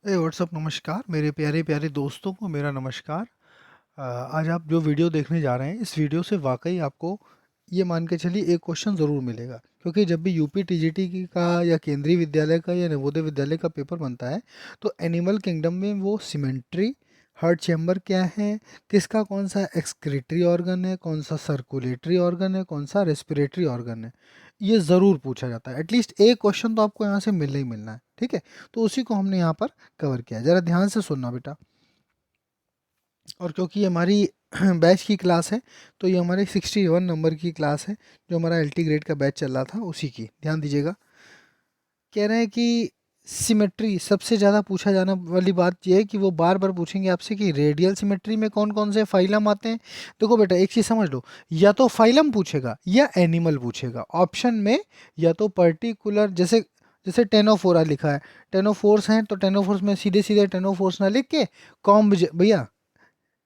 WhatsApp नमस्कार मेरे प्यारे प्यारे दोस्तों को मेरा नमस्कार। आज आप जो वीडियो देखने जा रहे हैं इस वीडियो से वाकई आपको ये मान के चलिए एक क्वेश्चन ज़रूर मिलेगा, क्योंकि जब भी यूपी टीजीटी की का या केंद्रीय विद्यालय का या नवोदय विद्यालय का पेपर बनता है तो एनिमल किंगडम में वो सिमेंट्री, हार्ट चैम्बर क्या है, किसका कौन सा एक्सक्रीटरी ऑर्गन है, कौन सा सर्कुलेटरी ऑर्गन है, कौन सा रेस्पिरेटरी ऑर्गन है, ये ज़रूर पूछा जाता है। एटलीस्ट एक क्वेश्चन तो आपको यहाँ से मिलना ही मिलना है, ठीक है। तो उसी को हमने यहाँ पर कवर किया है। ज़रा ध्यान से सुनना बेटा। और क्योंकि ये हमारी बैच की क्लास है तो ये हमारे 61 नंबर की क्लास है, जो हमारा एलटी ग्रेड का बैच चल रहा था उसी की। ध्यान दीजिएगा। कह रहे हैं कि सिमेट्री सबसे ज़्यादा पूछा जाने वाली बात यह है कि वो बार बार पूछेंगे आपसे कि रेडियल सिमेट्री में कौन कौन से फाइलम आते हैं। देखो बेटा एक चीज़ समझ लो, या तो फाइलम पूछेगा या एनिमल पूछेगा। ऑप्शन में या तो पर्टिकुलर, जैसे जैसे टेनोफोरा लिखा है, टेनोफोर्स हैं तो टेनोफोर्स में सीधे सीधे टेनोफोर्स ना लिख के कॉम्ब, भैया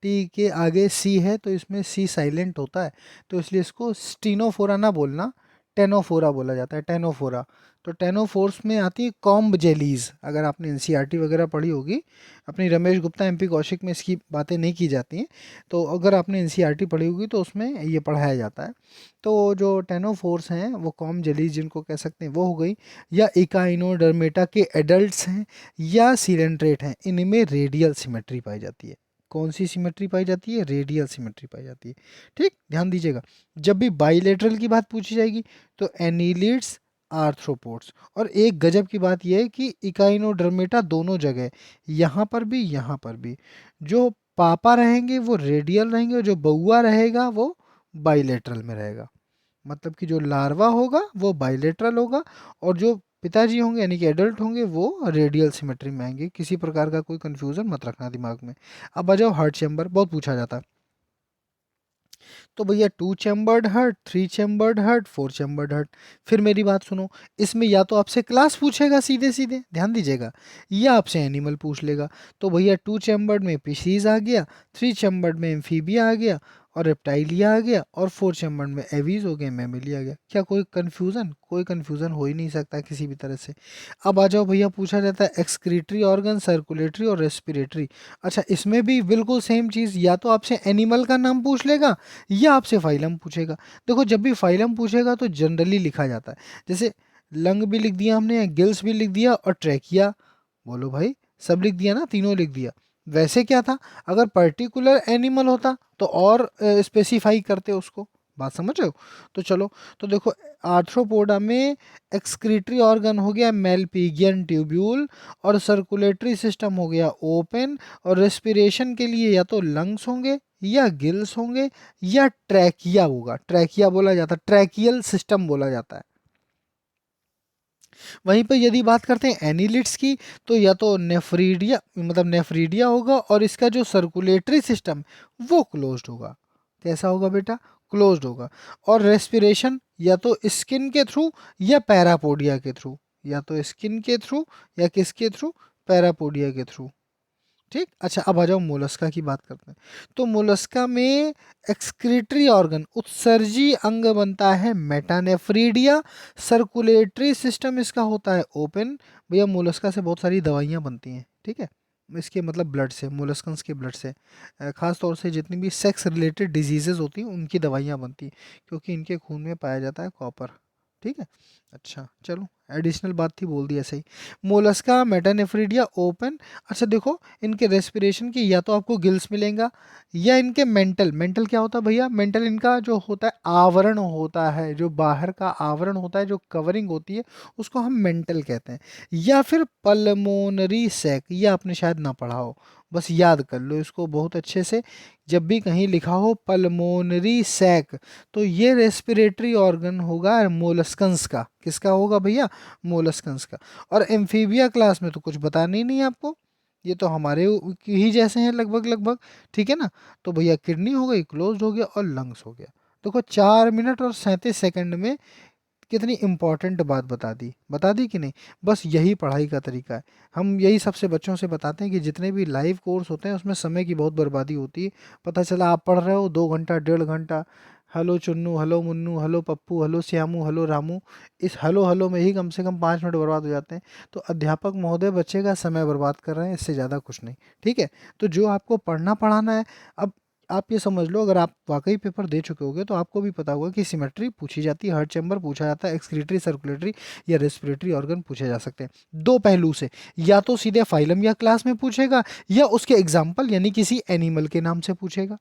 टी के आगे सी है तो इसमें सी साइलेंट होता है, तो इसलिए इसको स्टीनोफोरा ना बोलना, टेनोफोरा बोला जाता है, टेनोफोरा। तो टेनोफोर्स में आती है कॉम्ब जेलीज। अगर आपने एनसीईआरटी वगैरह पढ़ी होगी, अपनी रमेश गुप्ता एमपी कौशिक में इसकी बातें नहीं की जाती हैं, तो अगर आपने एनसीईआरटी पढ़ी होगी तो उसमें ये पढ़ाया जाता है। तो जो टेनोफोर्स हैं वो कॉम्ब जेलीज जिनको कह सकते हैं वो हो गई, या इकाइनोडर्मेटा के एडल्ट्स हैं, या सीलेंट्रेट हैं। इनमें रेडियल सिमेट्री पाई जाती है। कौन सी सिमेट्री पाई जाती है? रेडियल सिमेट्री पाई जाती है। ठीक, ध्यान दीजिएगा। जब भी बाइलेटरल की बात पूछी जाएगी तो एनीलिड्स, आर्थ्रोपोड्स। और एक गजब की बात यह है कि इकाइनोडर्मेटा दोनों जगह, यहाँ पर भी यहाँ पर भी, जो पापा रहेंगे वो रेडियल रहेंगे और जो बउआ रहेगा वो बाइलेटरल में रहेगा। मतलब कि जो लार्वा होगा वो बाइलेटरल होगा और जो पिताजी होंगे यानी कि एडल्ट होंगे वो रेडियल सिमेट्री में आएंगे। किसी प्रकार का कोई कंफ्यूजन मत रखना दिमाग में। अब आ जाओ हार्ट चैम्बर, बहुत पूछा जाता है। तो भैया 2 chambered heart, 3 chambered heart, 4 chambered heart. फिर मेरी बात सुनो, इसमें या तो आपसे क्लास पूछेगा सीधे सीधे, ध्यान दीजिएगा, या आपसे एनिमल पूछ लेगा। तो भैया 2 चैम्बर्ड में पिशीज आ गया, 3 चैम्बर्ड में एम्फीबिया आ गया और रेप्टाइलिया आ गया, और 4 चैम्बर्ड में एवीज हो गए, मैमिली आ गया। क्या कोई कन्फ्यूज़न? कोई कन्फ्यूज़न हो ही नहीं सकता किसी भी तरह से। अब आ जाओ भैया, पूछा जाता है एक्सक्रीटरी ऑर्गन, सर्कुलेटरी और रेस्पिरेटरी। अच्छा, इसमें भी बिल्कुल सेम चीज़, या तो आपसे एनिमल का नाम पूछ लेगा या आपसे फाइलम पूछेगा। देखो जब भी फाइलम पूछेगा तो जनरली लिखा जाता है, जैसे लंग भी लिख दिया हमने, गिल्स भी लिख दिया और ट्रैकिया, बोलो भाई, सब लिख दिया ना, तीनों लिख दिया। वैसे क्या था, अगर पर्टिकुलर एनिमल होता तो और स्पेसिफाई करते उसको। बात समझ रहे हो? तो चलो, तो देखो आर्थ्रोपोडा में एक्सक्रीटरी ऑर्गन हो गया मेलपिगियन ट्यूब्यूल, और सर्कुलेटरी सिस्टम हो गया ओपन, और रेस्पिरेशन के लिए या तो लंग्स होंगे या गिल्स होंगे या ट्रैकिया होगा। ट्रैकिया बोला जाता है, ट्रैकियल सिस्टम बोला जाता है। वहीं पर यदि बात करते हैं एनिलिड्स की, तो या तो नेफ्रीडिया, मतलब नेफ्रीडिया होगा, और इसका जो सर्कुलेटरी सिस्टम वो क्लोज्ड होगा। कैसा होगा बेटा? क्लोज्ड होगा। और रेस्पिरेशन या तो स्किन के थ्रू या पैरापोडिया के थ्रू, या तो स्किन के थ्रू या किसके थ्रू? पैरापोडिया के थ्रू। ठीक, अच्छा अब आ जाओ मोलस्का की बात करते हैं। तो मोलस्का में एक्सक्रीटरी ऑर्गन, उत्सर्जी अंग बनता है मेटानेफ्रीडिया, सर्कुलेटरी सिस्टम इसका होता है ओपन। भैया मोलस्का से बहुत सारी दवाइयाँ बनती हैं, ठीक है, इसके मतलब ब्लड से, मोलस्कन्स के ब्लड से, खास तौर से जितनी भी सेक्स रिलेटेड डिजीजेज होती हैं उनकी दवाइयाँ बनती हैं, क्योंकि इनके खून में पाया जाता है कॉपर। ठीक है, अच्छा चलो, एडिशनल बात थी, बोल दी ऐसे ही। Mollusca, metanephridia, open. अच्छा देखो, इनके रेस्पिरेशन की या तो आपको गिल्स मिलेगा, या इनके मेंटल, मेंटल क्या होता है भैया? मेंटल इनका जो होता है आवरण होता है, जो बाहर का आवरण होता है, जो कवरिंग होती है, उसको हम मेंटल कहते हैं। या फिर पल्मोनरी सैक, ये आपने शायद ना पढ़ा हो, बस याद कर लो इसको बहुत अच्छे से। जब भी कहीं लिखा हो पल्मोनरी सैक, तो ये रेस्पिरेटरी ऑर्गन होगा मोलस्कन्स का। किसका होगा भैया? मोलस्कन्स का। और एम्फीबिया क्लास में तो कुछ बताना ही नहीं है आपको, ये तो हमारे ही जैसे हैं लगभग लगभग। ठीक है ना? तो भैया किडनी हो गई, क्लोज्ड हो गया, और लंग्स हो गया। देखो 4 मिनट और 37 सेकंड में कितनी इंपॉर्टेंट बात बता दी कि नहीं? बस यही पढ़ाई का तरीका है। हम यही सबसे बच्चों से बताते हैं कि जितने भी लाइव कोर्स होते हैं उसमें समय की बहुत बर्बादी होती है। पता चला आप पढ़ रहे हो 2 घंटा 1.5 घंटा, hello Chunnu, hello Munnu, hello Pappu, hello Shyamu, hello Ramu, इस हेलो हेलो में ही कम से कम 5 मिनट बर्बाद हो जाते हैं। तो अध्यापक महोदय बच्चे का समय बर्बाद कर रहे हैं, इससे ज़्यादा कुछ नहीं। ठीक है, तो जो आपको पढ़ना पढ़ाना है, अब आप ये समझ लो, अगर आप वाकई पेपर दे चुके होगे तो आपको भी पता होगा कि सिमेट्री पूछी जाती है, हार्ट चैम्बर पूछा जाता है, एक्सक्रीटरी, सर्कुलेटरी या रेस्पिरेटरी ऑर्गन पूछे जा सकते हैं। दो पहलू से, या तो सीधे फाइलम या क्लास में पूछेगा, या उसके एग्जाम्पल यानी किसी एनिमल के नाम से पूछेगा।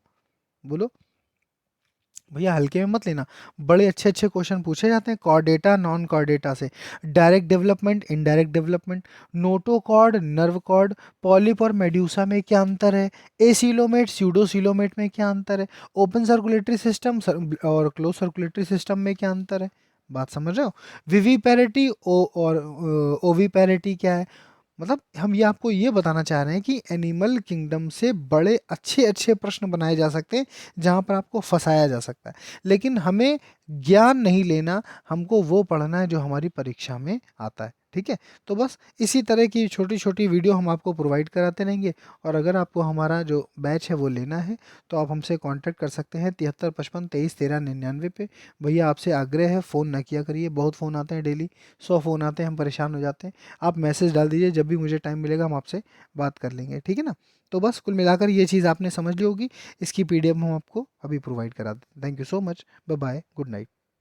बोलो भैया, हल्के में मत लेना, बड़े अच्छे अच्छे क्वेश्चन पूछे जाते हैं कॉर्डेटा नॉन कॉर्डेटा से। Direct development, indirect development, notochord, nerve cord, polyp और मेड्यूसा में क्या अंतर है, एसिलोमेट स्यूडोसिलोमेट में क्या अंतर है, ओपन सर्कुलेटरी सिस्टम और क्लोज सर्कुलेटरी सिस्टम में क्या अंतर है। बात समझ रहे हो। विविपैरिटी और ओविपैरिटी क्या है। मतलब हम ये आपको ये बताना चाह रहे हैं कि एनिमल किंगडम से बड़े अच्छे अच्छे प्रश्न बनाए जा सकते हैं जहाँ पर आपको फंसाया जा सकता है। लेकिन हमें ज्ञान नहीं लेना, हमको वो पढ़ना है जो हमारी परीक्षा में आता है। ठीक है, तो बस इसी तरह की छोटी छोटी वीडियो हम आपको प्रोवाइड कराते रहेंगे। और अगर आपको हमारा जो बैच है वो लेना है तो आप हमसे कांटेक्ट कर सकते हैं 7355231399 पे। भैया आपसे आग्रह है, फ़ोन ना किया करिए, बहुत फ़ोन आते हैं डेली, 100 फ़ोन आते हैं, हम परेशान हो जाते हैं। आप मैसेज डाल दीजिए, जब भी मुझे टाइम मिलेगा हम आपसे बात कर लेंगे। ठीक है ना। तो बस कुल मिलाकर ये चीज़ आपने समझ ली होगी। इसकी पीडीएफ हम आपको अभी प्रोवाइड करा दें। Thank you so much. Bye bye, good night.